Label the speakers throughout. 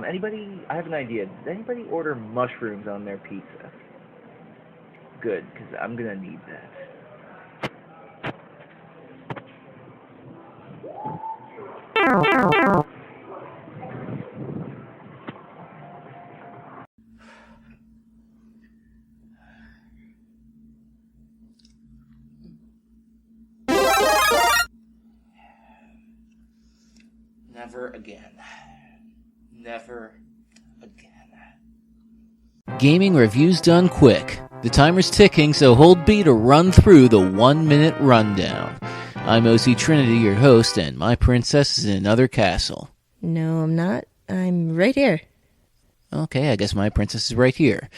Speaker 1: I have an idea. Does anybody order mushrooms on their pizza? Good, because I'm gonna need that.
Speaker 2: Never again. Never again.
Speaker 3: Gaming reviews done quick. The timer's ticking, so hold B to run through the 1-minute rundown. I'm Octrinity, your host, and my princess is in another castle.
Speaker 4: No, I'm not. I'm right here.
Speaker 3: Okay, I guess my princess is right here.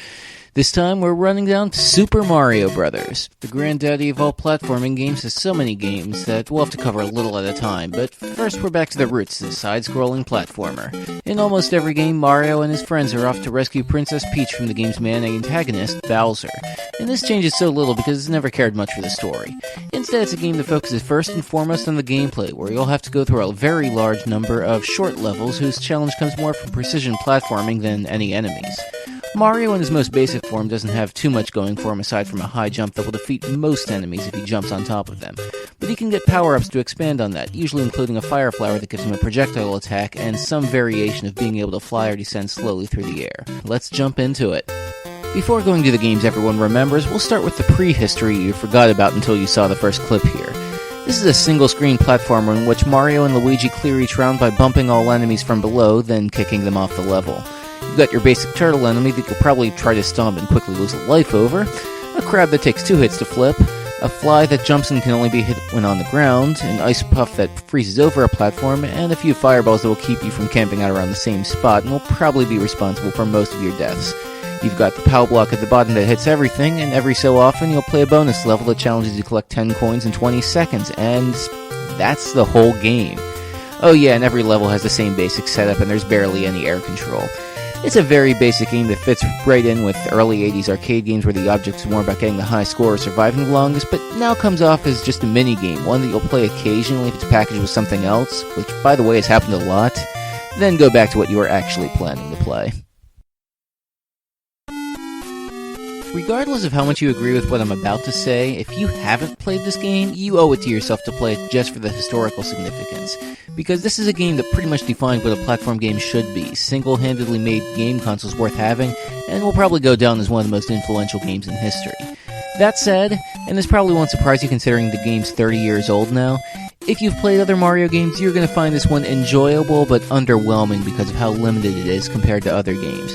Speaker 3: This time we're running down to Super Mario Bros. The granddaddy of all platforming games has so many games that we'll have to cover a little at a time, but first we're back to the roots as a side-scrolling platformer. In almost every game, Mario and his friends are off to rescue Princess Peach from the game's main antagonist, Bowser. And this changes so little because it's never cared much for the story. Instead, it's a game that focuses first and foremost on the gameplay, where you'll have to go through a very large number of short levels whose challenge comes more from precision platforming than any enemies. Mario in his most basic form doesn't have too much going for him aside from a high jump that will defeat most enemies if he jumps on top of them. But he can get power-ups to expand on that, usually including a fire flower that gives him a projectile attack and some variation of being able to fly or descend slowly through the air. Let's jump into it. Before going to the games everyone remembers, we'll start with the prehistory you forgot about until you saw the first clip here. This is a single-screen platformer in which Mario and Luigi clear each round by bumping all enemies from below, then kicking them off the level. You've got your basic turtle enemy that you'll probably try to stomp and quickly lose a life over, a crab that takes 2 hits to flip, a fly that jumps and can only be hit when on the ground, an ice puff that freezes over a platform, and a few fireballs that will keep you from camping out around the same spot and will probably be responsible for most of your deaths. You've got the POW block at the bottom that hits everything, and every so often you'll play a bonus level that challenges you to collect 10 coins in 20 seconds, and that's the whole game. Oh yeah, and every level has the same basic setup, and there's barely any air control. It's a very basic game that fits right in with early 80s arcade games where the object is more about getting the high score or surviving the longest, but now comes off as just a mini-game, one that you'll play occasionally if it's packaged with something else, which, by the way, has happened a lot, then go back to what you were actually planning to play. Regardless of how much you agree with what I'm about to say, if you haven't played this game, you owe it to yourself to play it just for the historical significance. Because this is a game that pretty much defined what a platform game should be, single-handedly made game consoles worth having, and will probably go down as one of the most influential games in history. That said, and this probably won't surprise you considering the game's 30 years old now, if you've played other Mario games, you're going to find this one enjoyable but underwhelming because of how limited it is compared to other games.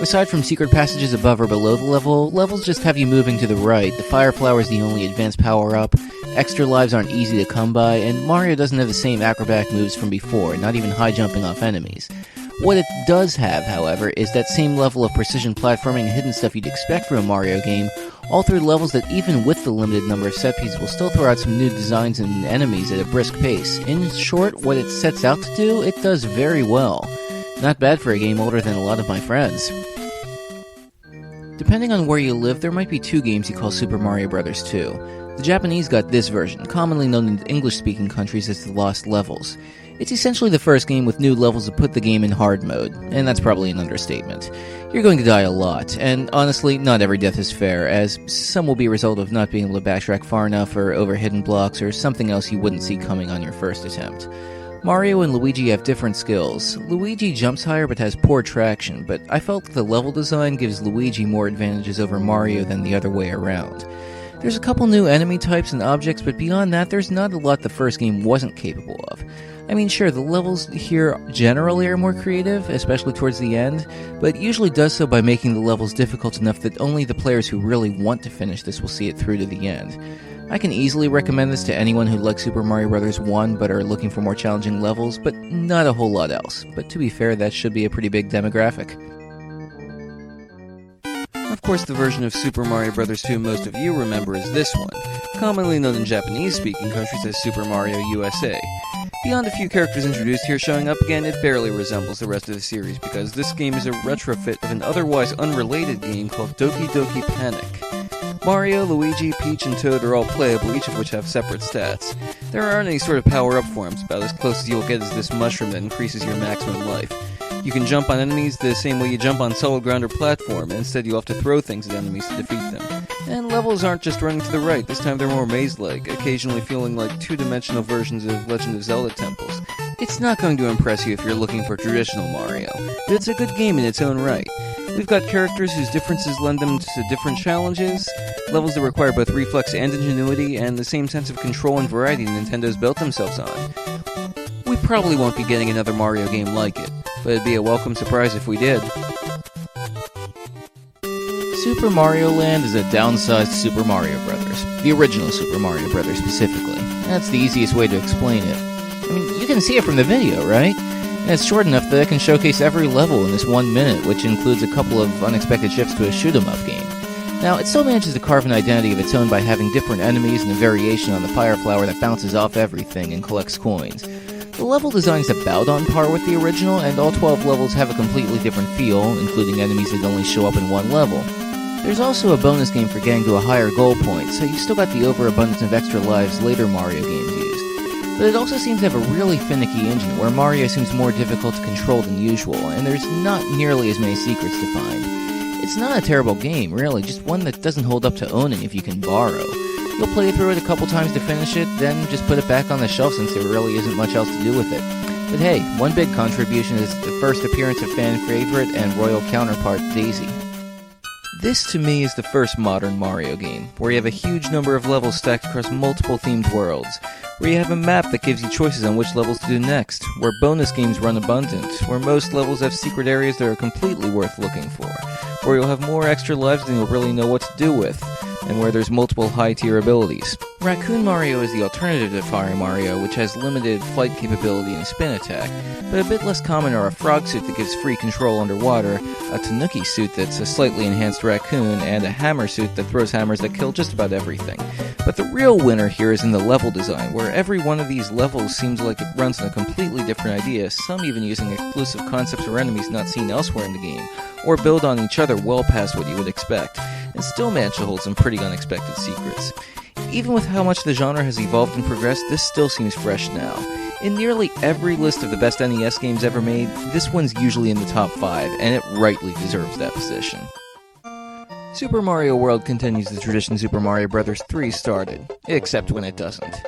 Speaker 3: Aside from secret passages above or below the level, levels just have you moving to the right, the fire flower is the only advanced power-up, extra lives aren't easy to come by, and Mario doesn't have the same acrobatic moves from before, not even high jumping off enemies. What it does have, however, is that same level of precision platforming and hidden stuff you'd expect from a Mario game, all through levels that even with the limited number of set pieces will still throw out some new designs and enemies at a brisk pace. In short, what it sets out to do, it does very well. Not bad for a game older than a lot of my friends. Depending on where you live, there might be 2 games you call Super Mario Bros. 2. The Japanese got this version, commonly known in English-speaking countries as the Lost Levels. It's essentially the first game with new levels that put the game in hard mode, and that's probably an understatement. You're going to die a lot, and honestly, not every death is fair, as some will be a result of not being able to backtrack far enough, or over hidden blocks, or something else you wouldn't see coming on your first attempt. Mario and Luigi have different skills. Luigi jumps higher but has poor traction, but I felt the level design gives Luigi more advantages over Mario than the other way around. There's a couple new enemy types and objects, but beyond that, there's not a lot the first game wasn't capable of. I mean, sure, the levels here generally are more creative, especially towards the end, but it usually does so by making the levels difficult enough that only the players who really want to finish this will see it through to the end. I can easily recommend this to anyone who likes Super Mario Bros. 1 but are looking for more challenging levels, but not a whole lot else. But to be fair, that should be a pretty big demographic. Of course, the version of Super Mario Bros. 2 most of you remember is this one, commonly known in Japanese-speaking countries as Super Mario USA. Beyond a few characters introduced here showing up again, it barely resembles the rest of the series because this game is a retrofit of an otherwise unrelated game called Doki Doki Panic. Mario, Luigi, Peach, and Toad are all playable, each of which have separate stats. There aren't any sort of power-up forms, about as close as you'll get is this mushroom that increases your maximum life. You can jump on enemies the same way you jump on solid ground or platform, and instead you'll have to throw things at enemies to defeat them. And levels aren't just running to the right, this time they're more maze-like, occasionally feeling like two-dimensional versions of Legend of Zelda temples. It's not going to impress you if you're looking for traditional Mario, but it's a good game in its own right. We've got characters whose differences lend them to different challenges, levels that require both reflex and ingenuity, and the same sense of control and variety Nintendo's built themselves on. We probably won't be getting another Mario game like it, but it'd be a welcome surprise if we did. Super Mario Land is a downsized Super Mario Bros. The original Super Mario Bros. Specifically. That's the easiest way to explain it. I mean, you can see it from the video, right? And it's short enough that it can showcase every level in this 1 minute, which includes a couple of unexpected shifts to a shoot-'em-up game. Now, it still manages to carve an identity of its own by having different enemies and a variation on the fire flower that bounces off everything and collects coins. The level design is about on par with the original, and all 12 levels have a completely different feel, including enemies that only show up in one level. There's also a bonus game for getting to a higher goal point, so you've still got the overabundance of extra lives later Mario games use. But it also seems to have a really finicky engine, where Mario seems more difficult to control than usual, and there's not nearly as many secrets to find. It's not a terrible game, really, just one that doesn't hold up to owning if you can borrow. You'll play through it a couple times to finish it, then just put it back on the shelf since there really isn't much else to do with it. But hey, one big contribution is the first appearance of fan favorite and royal counterpart Daisy. This, to me, is the first modern Mario game, where you have a huge number of levels stacked across multiple themed worlds, where you have a map that gives you choices on which levels to do next, where bonus games run abundant, where most levels have secret areas that are completely worth looking for, where you'll have more extra lives than you'll really know what to do with, and where there's multiple high-tier abilities. Raccoon Mario is the alternative to Fire Mario, which has limited flight capability and spin attack, but a bit less common are a frog suit that gives free control underwater, a Tanuki suit that's a slightly enhanced raccoon, and a hammer suit that throws hammers that kill just about everything. But the real winner here is in the level design, where every one of these levels seems like it runs on a completely different idea, some even using exclusive concepts or enemies not seen elsewhere in the game, or build on each other well past what you would expect, and still manage to hold some pretty unexpected secrets. Even with how much the genre has evolved and progressed, this still seems fresh now. In nearly every list of the best NES games ever made, this one's usually in the top 5, and it rightly deserves that position. Super Mario World continues the tradition Super Mario Bros. 3 started, except when it doesn't.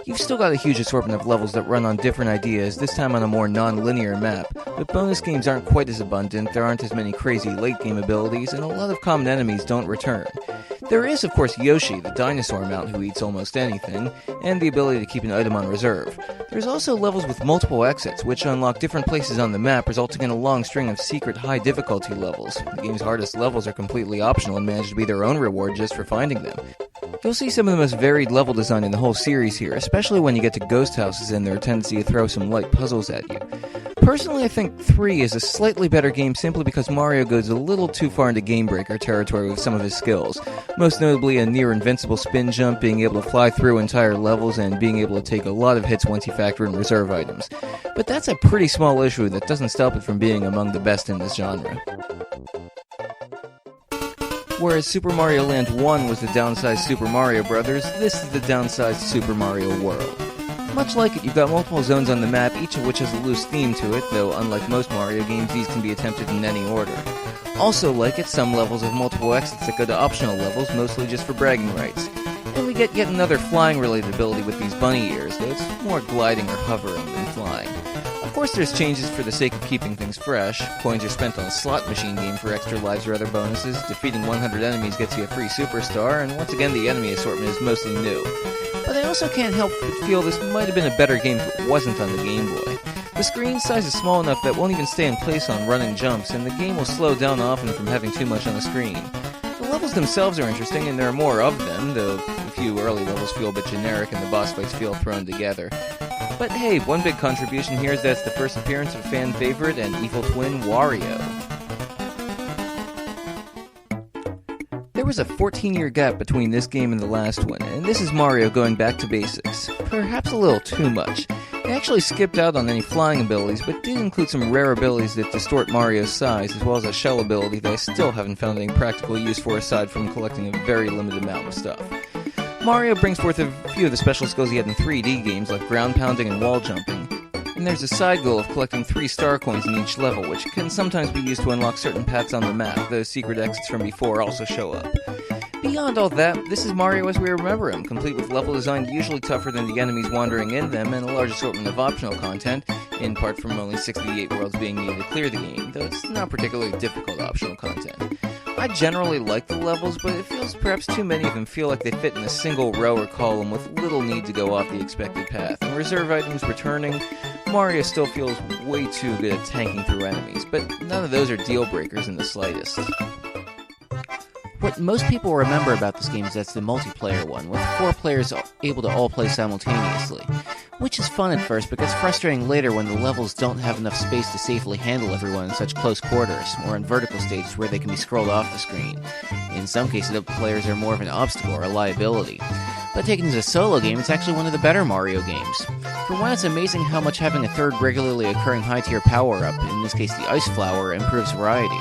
Speaker 3: You've still got a huge assortment of levels that run on different ideas, this time on a more non-linear map, but bonus games aren't quite as abundant, there aren't as many crazy late-game abilities, and a lot of common enemies don't return. There is, of course, Yoshi, the dinosaur mount who eats almost anything, and the ability to keep an item on reserve. There's also levels with multiple exits, which unlock different places on the map, resulting in a long string of secret high-difficulty levels. The game's hardest levels are completely optional and manage to be their own reward just for finding them. You'll see some of the most varied level design in the whole series here, especially when you get to ghost houses and their tendency to throw some light puzzles at you. Personally, I think 3 is a slightly better game simply because Mario goes a little too far into Game Breaker territory with some of his skills, most notably a near-invincible spin jump, being able to fly through entire levels, and being able to take a lot of hits once you factor in reserve items. But that's a pretty small issue that doesn't stop it from being among the best in this genre. Whereas Super Mario Land 1 was the downsized Super Mario Bros., this is the downsized Super Mario World. Much like it, you've got multiple zones on the map, each of which has a loose theme to it, though unlike most Mario games, these can be attempted in any order. Also like it, some levels have multiple exits that go to optional levels, mostly just for bragging rights. And we get yet another flying-related ability with these bunny ears, though it's more gliding or hovering than flying. Of course there's changes for the sake of keeping things fresh. Coins are spent on a slot machine game for extra lives or other bonuses, defeating 100 enemies gets you a free superstar, and once again the enemy assortment is mostly new. But I also can't help but feel this might have been a better game if it wasn't on the Game Boy. The screen size is small enough that it won't even stay in place on running jumps, and the game will slow down often from having too much on the screen. The levels themselves are interesting, and there are more of them, though a few early levels feel a bit generic and the boss fights feel thrown together. But hey, one big contribution here is that it's the first appearance of fan favorite and evil twin Wario. There was a 14-year gap between this game and the last one, and this is Mario going back to basics. Perhaps a little too much. It actually skipped out on any flying abilities, but did include some rare abilities that distort Mario's size, as well as a shell ability that I still haven't found any practical use for aside from collecting a very limited amount of stuff. Mario brings forth a few of the special skills he had in 3D games like ground pounding and wall jumping, And there's a side goal of collecting 3 star coins in each level, which can sometimes be used to unlock certain paths on the map. The secret exits from before also show up. Beyond all that, this is Mario as we remember him, complete with level design usually tougher than the enemies wandering in them, and a large assortment of optional content, in part from only 68 worlds being needed to clear the game, though it's not particularly difficult optional content. I generally like the levels, but it feels perhaps too many of them feel like they fit in a single row or column with little need to go off the expected path. And reserve items returning, Mario still feels way too good at tanking through enemies, but none of those are deal breakers in the slightest. What most people remember about this game is that's the multiplayer one, with 4 players able to all play simultaneously. Which is fun at first, but gets frustrating later when the levels don't have enough space to safely handle everyone in such close quarters, or in vertical stages where they can be scrolled off the screen. In some cases, the players are more of an obstacle or a liability. But taken as a solo game, it's actually one of the better Mario games. For one, it's amazing how much having a third regularly occurring high-tier power-up, in this case the Ice Flower, improves variety.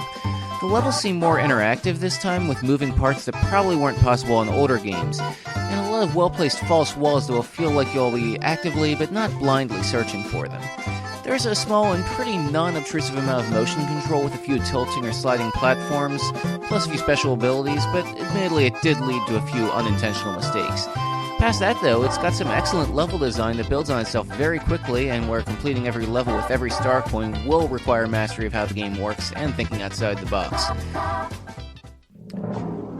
Speaker 3: The levels seem more interactive this time, with moving parts that probably weren't possible in older games, and a lot of well-placed false walls that will feel like you'll be actively, but not blindly, searching for them. There's a small and pretty non-obtrusive amount of motion control with a few tilting or sliding platforms, plus a few special abilities, but admittedly it did lead to a few unintentional mistakes. Past that, though, it's got some excellent level design that builds on itself very quickly, and where completing every level with every star coin will require mastery of how the game works and thinking outside the box.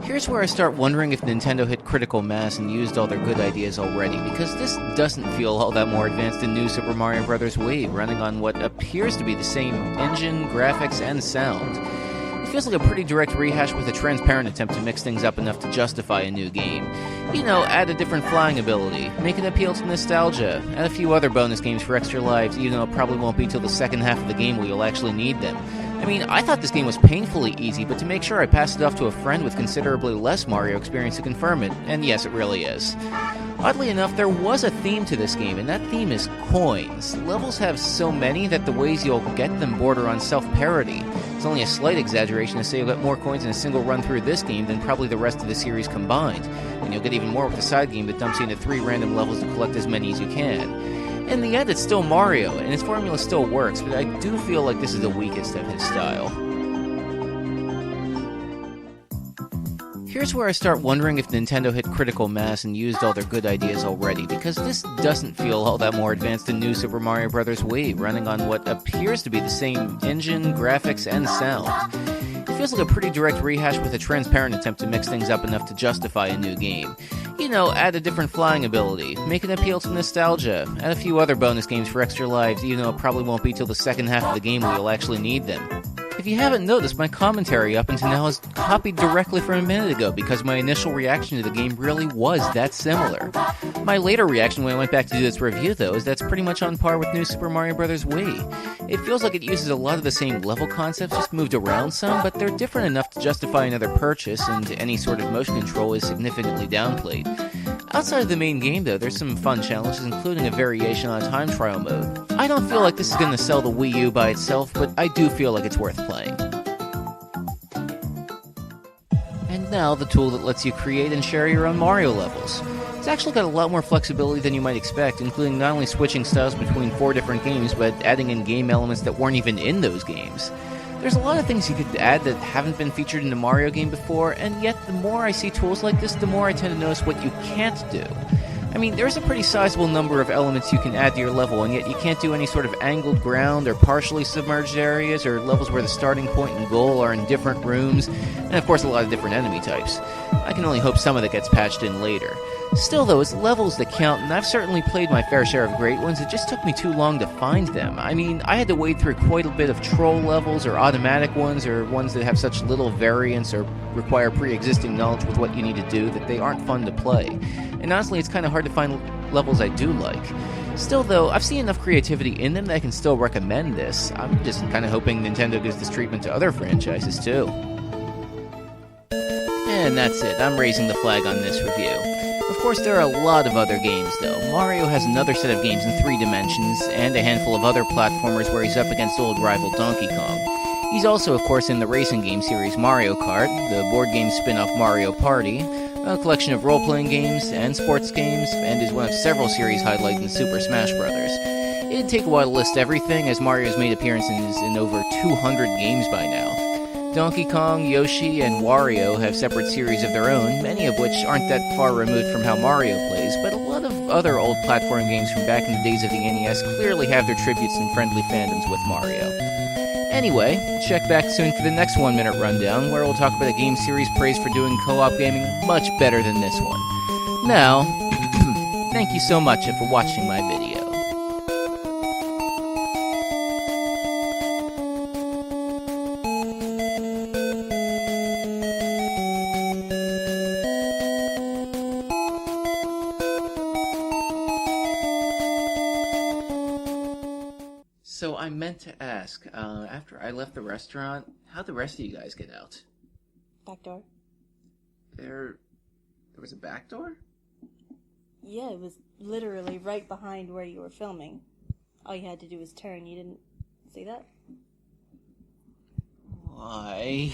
Speaker 3: Here's where I start wondering if Nintendo hit critical mass and used all their good ideas already, because this doesn't feel all that more advanced than New Super Mario Bros. Wii, running on what appears to be the same engine, graphics, and sound. It feels like a pretty direct rehash with a transparent attempt to mix things up enough to justify a new game. You know, add a different flying ability, make it appeal to nostalgia, add a few other bonus games for extra lives, even though it probably won't be till the second half of the game where you'll actually need them. I mean, I thought this game was painfully easy, but to make sure I passed it off to a friend with considerably less Mario experience to confirm it, and yes, it really is. Oddly enough, there was a theme to this game, and that theme is coins. Levels have so many that the ways you'll get them border on self-parody. It's only a slight exaggeration to say you'll get more coins in a single run through this game than probably the rest of the series combined, and you'll get even more with the side game that dumps you into 3 random levels to collect as many as you can. In the end, it's still Mario, and his formula still works, but I do feel like this is the weakest of his style. Here's where I start wondering if Nintendo hit critical mass and used all their good ideas already, because this doesn't feel all that more advanced than New Super Mario Bros. Wii, running on what appears to be the same engine, graphics, and sound. It feels like a pretty direct rehash with a transparent attempt to mix things up enough to justify a new game. You know, add a different flying ability, make it appeal to nostalgia, add a few other bonus games for extra lives, even though it probably won't be till the second half of the game where you'll actually need them. If you haven't noticed, my commentary up until now is copied directly from a minute ago because my initial reaction to the game really was that similar. My later reaction when I went back to do this review, though, is that's pretty much on par with New Super Mario Bros. Wii. It feels like it uses a lot of the same level concepts, just moved around some, but they're different enough to justify another purchase, and any sort of motion control is significantly downplayed. Outside of the main game, though, there's some fun challenges, including a variation on a time trial mode. I don't feel like this is going to sell the Wii U by itself, but I do feel like it's worth playing. And now, the tool that lets you create and share your own Mario levels. It's actually got a lot more flexibility than you might expect, including not only switching styles between 4 different games, but adding in game elements that weren't even in those games. There's a lot of things you could add that haven't been featured in a Mario game before, and yet the more I see tools like this, the more I tend to notice what you can't do. I mean, there's a pretty sizable number of elements you can add to your level, and yet you can't do any sort of angled ground or partially submerged areas or levels where the starting point and goal are in different rooms, and of course a lot of different enemy types. I can only hope some of that gets patched in later. Still, though, it's levels that count, and I've certainly played my fair share of great ones. It just took me too long to find them. I mean, I had to wade through quite a bit of troll levels, or automatic ones, or ones that have such little variance or require pre-existing knowledge with what you need to do that they aren't fun to play. And honestly, it's kind of hard to find levels I do like. Still, though, I've seen enough creativity in them that I can still recommend this. I'm just kind of hoping Nintendo gives this treatment to other franchises, too. And that's it. I'm raising the flag on this review. Of course, there are a lot of other games, though. Mario has another set of games in 3 dimensions, and a handful of other platformers where he's up against old rival Donkey Kong. He's also, of course, in the racing game series Mario Kart, the board game spin-off Mario Party, a collection of role-playing games and sports games, and is one of several series highlighted in Super Smash Bros. It'd take a while to list everything, as Mario's made appearances in over 200 games by now. Donkey Kong, Yoshi, and Wario have separate series of their own, many of which aren't that far removed from how Mario plays, but a lot of other old platform games from back in the days of the NES clearly have their tributes and friendly fandoms with Mario. Anyway, check back soon for the next 1 minute rundown, where we'll talk about a game series praised for doing co-op gaming much better than this one. Now, thank you so much for watching my video. So I meant to ask, after I left the restaurant, how'd the rest of you guys get out?
Speaker 5: Back door.
Speaker 3: There was a back door?
Speaker 5: Yeah, it was literally right behind where you were filming. All you had to do was turn. You didn't see that?
Speaker 3: Why?